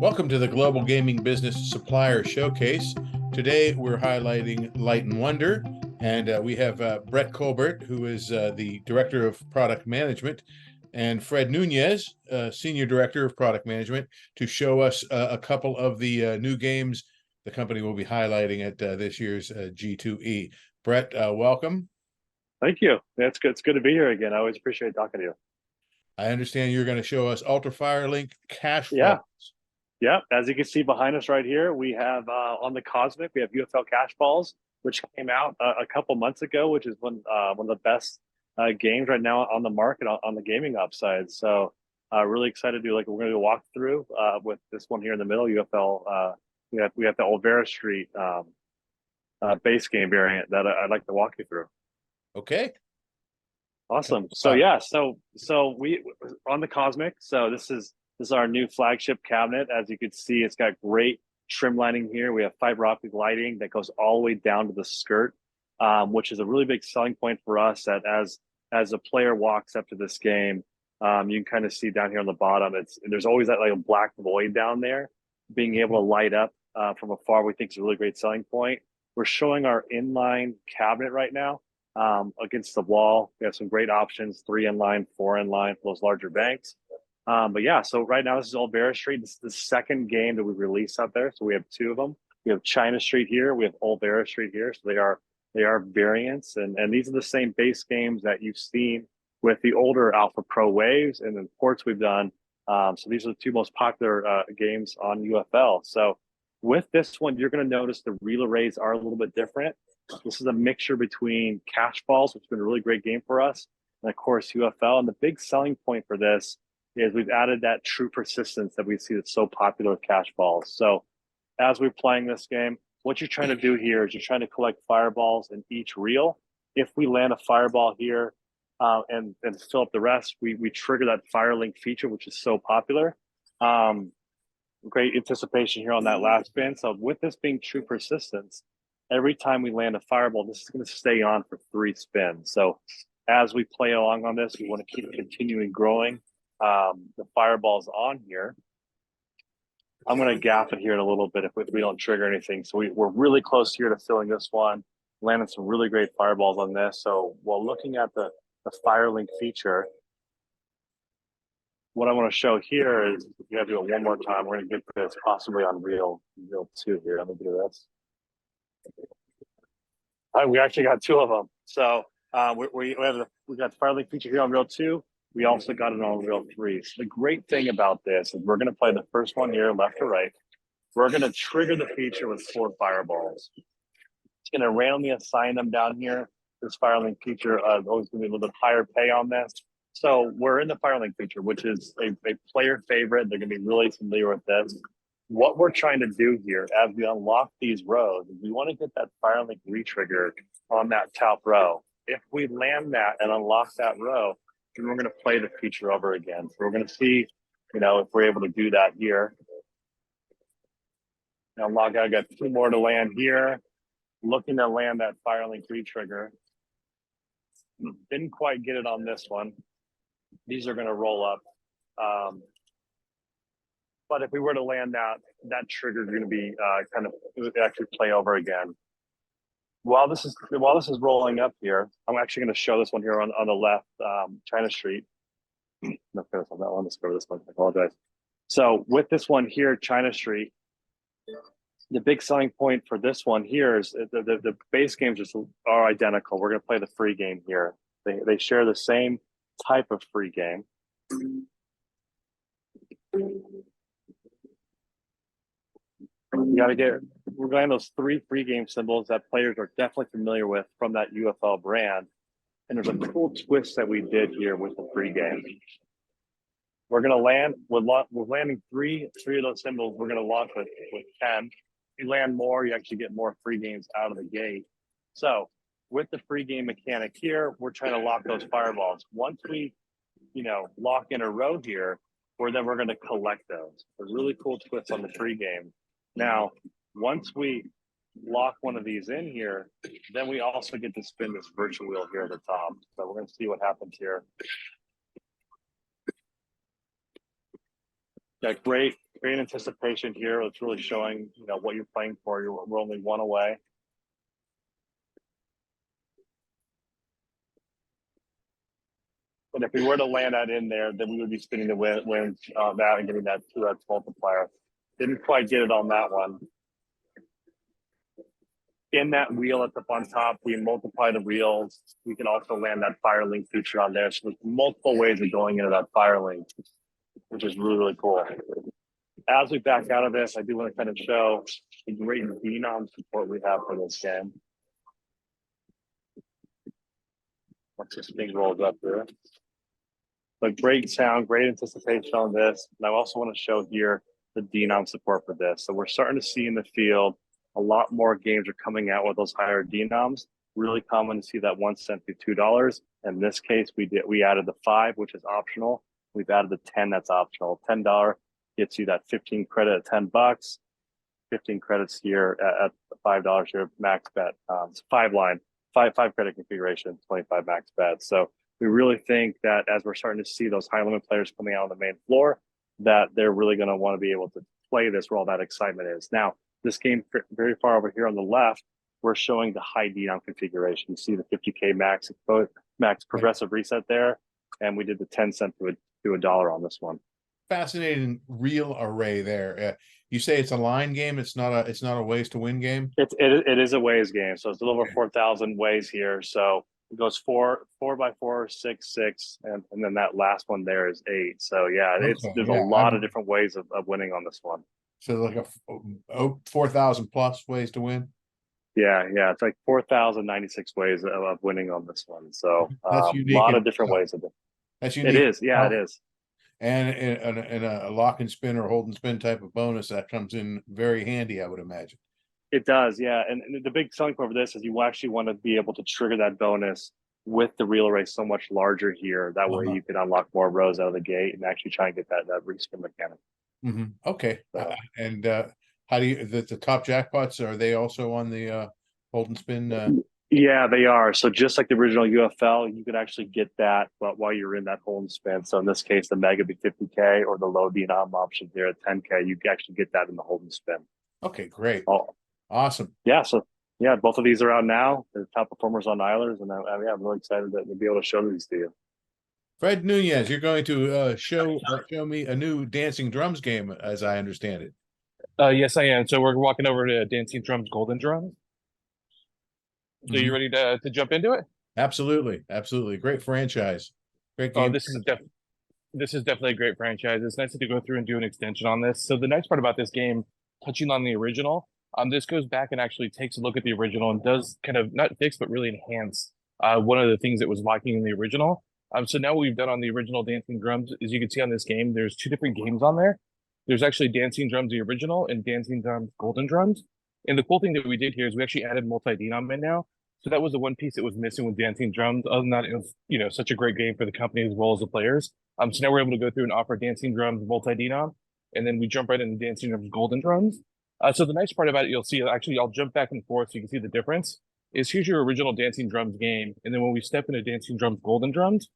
Welcome to the Global Gaming Business Supplier Showcase. Today we're highlighting Light and Wonder, and we have Brett Colbert, who is the Director of Product Management, and Fred Nunez, Senior Director of Product Management, to show us a couple of the new games the company will be highlighting at this year's G2E. Brett, welcome. Thank you. It's good to be here again. I always appreciate talking to you. I understand you're going to show us Ultra Firelink cash flows. Yeah. As you can see behind us right here, we have on the Cosmic, we have UFL Cash Balls, which came out a couple months ago, which is one of the best games right now on the market on the gaming upside. So really excited to do, we're going to do a walkthrough with this one here in the middle, UFL. We have the Olvera Street base game variant that I'd like to walk you through. Okay. Awesome. So yeah, so we on the Cosmic. So this is our new flagship cabinet. As you can see, it's got great trim lining here. We have fiber optic lighting that goes all the way down to the skirt, which is a really big selling point for us. That as a player walks up to this game, you can kind of see down here on the bottom. There's always that like a black void down there. Being able to light up from afar, we think is a really great selling point. We're showing our inline cabinet right now against the wall. We have some great options: 3 inline, 4 inline for those larger banks. But yeah, so right now this is Olvera Street. This is the second game that we released out there. So we have 2 of them. We have China Street here. We have Olvera Street here. So they are variants, and these are the same base games that you've seen with the older Alpha Pro waves and the ports we've done. So these are the 2 most popular games on UFL. So with this one, you're going to notice the reel arrays are a little bit different. This is a mixture between Cash Balls, which has been a really great game for us, and of course UFL. And the big selling point for this is we've added that true persistence that we see that's so popular with Cash Balls. So as we're playing this game, what you're trying to do here is you're trying to collect fireballs in each reel. If we land a fireball here and fill up the rest, we trigger that Firelink feature, which is so popular. Great anticipation here on that last spin. So with this being true persistence, every time we land a fireball, this is going to stay on for 3 spins. So as we play along on this, we want to keep continuing growing the fireballs on here. I'm going to gap it here in a little bit if we don't trigger anything. So we're really close here to filling this one, landing some really great fireballs on this. So while looking at the Firelink feature, what I want to show here is, if you have to do it one more time, we're going to get this possibly on reel 2 here. Let me do this. We actually got 2 of them. So we got the Firelink feature here on reel 2. We also got it on reel 3. So the great thing about this is we're going to play the first one here, left to right. We're going to trigger the feature with 4 fireballs. It's going to randomly assign them down here. This Firelink feature is always going to be a little bit higher pay on this. So we're in the Firelink feature, which is a player favorite. They're going to be really familiar with this. What we're trying to do here as we unlock these rows is we want to get that Firelink retrigger on that top row. If we land that and unlock that row, then we're going to play the feature over again. So we're going to see, if we're able to do that here. Now log out, I got 2 more to land here. Looking to land that Firelink retrigger. Didn't quite get it on this one. These are going to roll up. But if we were to land that trigger is going to be actually play over again. While this is rolling up here, I'm actually going to show this one here on the left, China Street. No, focus on that one. Let's go to this one. I apologize. So with this one here, China Street, the big selling point for this one here is the base games are identical. We're going to play the free game here. They share the same type of free game. We're going to have those 3 free game symbols that players are definitely familiar with from that UFL brand. And there's a cool twist that we did here with the free game. We're going to land, we're landing three of those symbols. We're going to launch with 10. If you land more, you actually get more free games out of the gate. So with the free game mechanic here, we're trying to lock those fireballs. Once we, lock in a row here, we're going to collect those. A really cool twist on the free game. Now, once we lock one of these in here, then we also get to spin this virtual wheel here at the top. So we're going to see what happens here. Got great great anticipation here. It's really showing, you know, what you're playing for. We're only one away. And if we were to land that in there, then we would be spinning the wins that and getting that 2x multiplier. Didn't quite get it on that one. In that wheel at the on top, we multiply the reels. We can also land that fire link feature on there. So there's multiple ways of going into that fire link, which is really, really cool. As we back out of this, I do want to kind of show the great denom support we have for this game. Once this thing rolls up here. But great sound, great anticipation on this. And I also want to show here the denom support for this. So we're starting to see in the field, a lot more games are coming out with those higher denoms. Really common to see that 1 cent to $2. In this case, we added the 5, which is optional. We've added the 10, that's optional. $10 gets you that 15 credit at $10. 15 credits here at $5 here, max bet. It's 5 credit configuration, 25 max bet. So we really think that as we're starting to see those high limit players coming out on the main floor, that they're really going to want to be able to play this where all that excitement is. Now, this game very far over here on the left, we're showing the high denom configuration. You see the 50K max progressive reset there, and we did the 10 cent to $1 on this one. Fascinating reel array there. You say it's a line game. It's not a ways to win game. It is a ways game. So it's a little over 4,000 ways here. So it goes 4 by 4, 6, 6, and then that last one there is 8. So yeah, there's a lot of different ways of winning on this one. So like a 4,000 plus ways to win. Yeah, it's like 4,096 ways of winning on this one. So a lot of different ways of it. That's unique. It is, yeah, it is. And in a lock and spin or hold and spin type of bonus, that comes in very handy, I would imagine. It does, yeah. And the big selling point for this is you actually want to be able to trigger that bonus with the reel array so much larger here. That way you can unlock more rows out of the gate and actually try and get that respin mechanic. Okay. And how do you the top jackpots, are they also on the hold and spin? Yeah, they are. So just like the original UFL, you could actually get that while you're in that hold and spin. So in this case, the mega be 50K or the low denom option here at 10K, you can actually get that in the hold and spin. Okay, great. Oh, awesome. Yeah. So yeah, both of these are out now. They're top performers on Eilers, and I'm really excited to be able to show these to you. Fred Nunez, you're going to show me a new Dancing Drums game, as I understand it. Yes, I am. So we're walking over to Dancing Drums, Golden Drums. So you ready to jump into it? Absolutely. Great franchise. Great game. Oh, this is definitely a great franchise. It's nice to go through and do an extension on this. So the nice part about this game, touching on the original, this goes back and actually takes a look at the original and does kind of not fix but really enhance one of the things that was lacking in the original. So now what we've done on the original Dancing Drums, as you can see on this game, there's 2 different games on there. There's actually Dancing Drums, the original, and Dancing Drums, Golden Drums. And the cool thing that we did here is we actually added multi-denom in now. So that was the one piece that was missing with Dancing Drums. Other than that, it was, such a great game for the company as well as the players. So now we're able to go through and offer Dancing Drums multi-denom, and then we jump right into Dancing Drums Golden Drums. So the nice part about it, you'll see, actually, I'll jump back and forth so you can see the difference, is here's your original Dancing Drums game. And then when we step into Dancing Drums Golden Drums,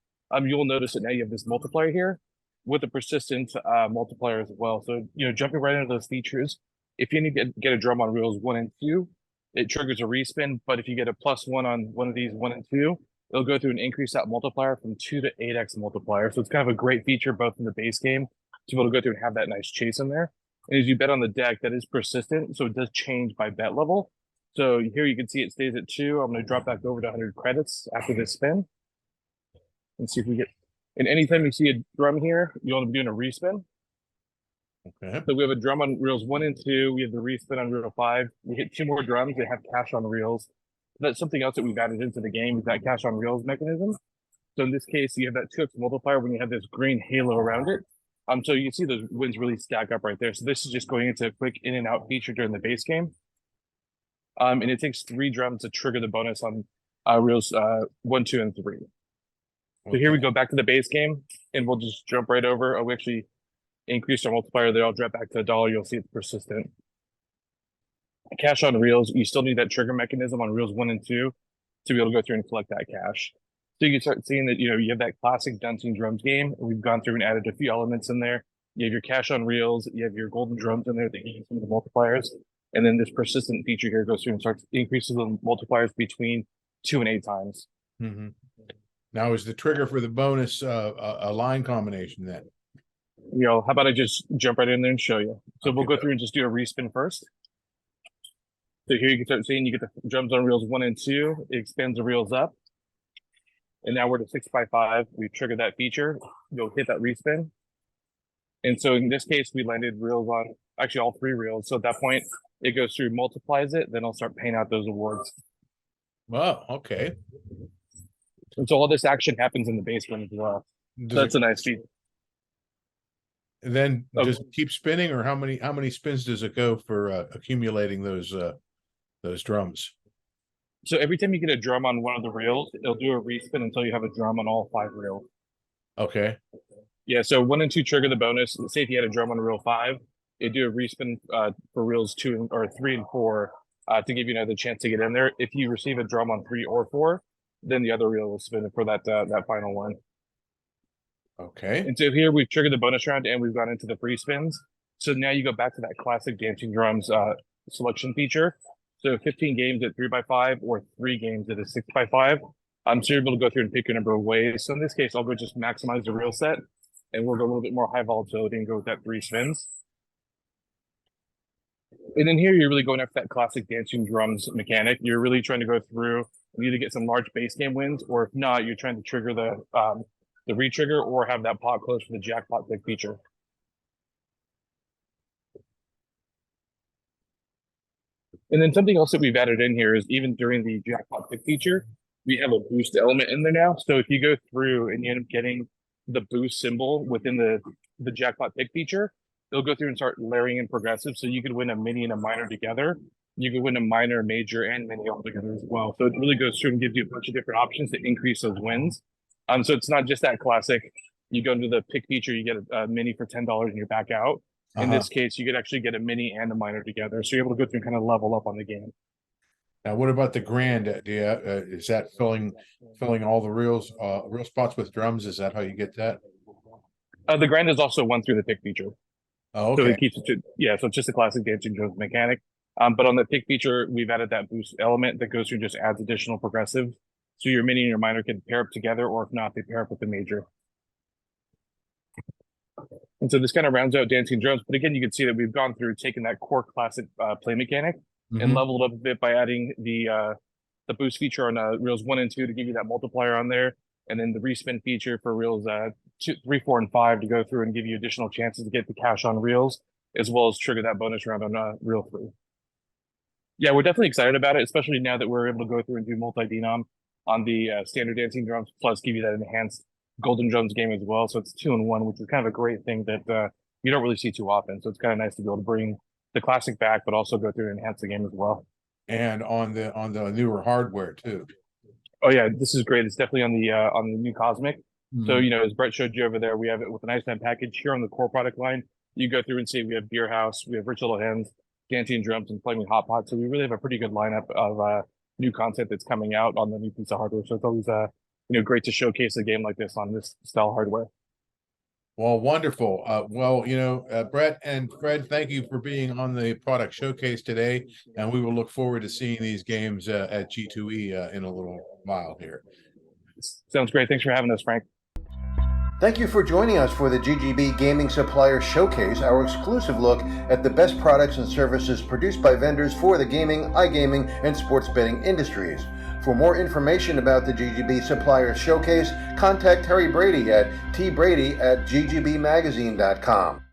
you'll notice that now you have this multiplier here with a persistent multiplier as well. So, jumping right into those features, if you need to get a drum on reels 1 and 2, it triggers a respin. But if you get a +1 on one of these 1 and 2, it'll go through and increase that multiplier from 2 to 8x multiplier. So it's kind of a great feature both in the base game to be able to go through and have that nice chase in there. And as you bet on the deck, that is persistent, so it does change by bet level. So here you can see it stays at 2. I'm going to drop back over to 100 credits after this spin. And see if we get... And anytime you see a drum here, you want to be doing a respin. Okay. So we have a drum on reels 1 and 2. We have the respin on reel 5. We hit 2 more drums that have cash on reels. That's something else that we've added into the game, is that cash on reels mechanism. So in this case, you have that 2x multiplier when you have this green halo around it. So you see those wins really stack up right there. So this is just going into a quick in and out feature during the base game. And it takes 3 drums to trigger the bonus on reels 1, 2, and 3. So here we go back to the base game, and we'll just jump right over. We actually increased our multiplier there. I'll drop back to $1. You'll see it's persistent. Cash on reels, you still need that trigger mechanism on reels 1 and 2 to be able to go through and collect that cash. So you can start seeing that, you have that classic Dancing Drums game. We've gone through and added a few elements in there. You have your cash on reels. You have your golden drums in there that give you some of the multipliers. And then this persistent feature here goes through and starts increases the multipliers between 2 and 8 times. Mm-hmm. Now, is the trigger for the bonus a line combination then? How about I just jump right in there and show you? So Okay, we'll go through and just do a respin first. So here you can start seeing you get the drums on reels 1 and 2. It expands the reels up. And now we're to 6x5. We triggered that feature. You'll hit that respin. And so in this case, we landed reels on actually all 3 reels. So at that point, it goes through, multiplies it, then I'll start paying out those awards. Wow, okay. And so all this action happens in the basement as well. So that's a nice feature. Then does it keep spinning, or how many spins does it go for accumulating those drums? So every time you get a drum on one of the reels, it'll do a respin until you have a drum on all 5 reels. Okay. Yeah, so 1 and 2 trigger the bonus. Say if you had a drum on reel 5, it'd do a respin for reels 2 or 3 and 4 to give you another chance to get in there. If you receive a drum on 3 or 4, then the other reel will spin for that final one. Okay. And so here we've triggered the bonus round and we've gone into the free spins. So now you go back to that classic dancing drums selection feature. So 15 games at 3x5 or 3 games at a 6x5. So you're able to go through and pick your number of ways. So in this case, I'll go just maximize the reel set, and we'll go a little bit more high volatility and go with that 3 spins. And then here you're really going after that classic dancing drums mechanic. You're really trying to go through and either get some large base game wins, or if not, you're trying to trigger the re-trigger or have that pot close for the jackpot pick feature. And then something else that we've added in here is even during the jackpot pick feature, we have a boost element in there now. So if you go through and you end up getting the boost symbol within the jackpot pick feature, they'll go through and start layering in progressive. So you could win a mini and a minor together. You could win a minor, major, and mini all together as well. So it really goes through and gives you a bunch of different options to increase those wins. So it's not just that classic, you go into the pick feature, you get a mini for $10 and you're back out. In this case, you could actually get a mini and a minor together. So you're able to go through and kind of level up on the game. Now, what about the grand? Is that filling all the real spots with drums? Is that how you get that? The grand is also one through the pick feature. Oh, okay. So it keeps it to, yeah, so it's just a classic dancing drums mechanic. But on the pick feature, we've added that boost element that goes through and just adds additional progressive. So your mini and your minor can pair up together, or if not, they pair up with the major. And so this kind of rounds out dancing drums. But again, you can see that we've gone through taking that core classic play mechanic and leveled up a bit by adding the boost feature on reels 1 and 2 to give you that multiplier on there, and then the respin feature for reels 2, 3, 4, and 5 to go through and give you additional chances to get the cash on reels, as well as trigger that bonus round on reel 3. Yeah, we're definitely excited about it, especially now that we're able to go through and do multi-denom on the standard dancing drums, plus give you that enhanced golden drums game as well. So it's 2-in-1, which is kind of a great thing that you don't really see too often. So it's kind of nice to be able to bring the classic back, but also go through and enhance the game as well. And on the newer hardware too. Oh yeah, this is great. It's definitely on the new Cosmic. So as Brett showed you over there, we have it with an Iceman package here on the core product line. You go through and see we have Beer House, we have Rich Little Hens, dancing drums, and Flaming Hot Pot. So we really have a pretty good lineup of new content that's coming out on the new piece of hardware. So it's always great to showcase a game like this on this style hardware. Well, wonderful. Brett and Fred, thank you for being on the product showcase today, and we will look forward to seeing these games at G2E in a little while here. Sounds great. Thanks for having us, Frank. Thank you for joining us for the GGB Gaming Supplier Showcase, our exclusive look at the best products and services produced by vendors for the gaming, iGaming, and sports betting industries. For more information about the GGB Supplier Showcase, contact Terry Brady at tbrady@ggbmagazine.com.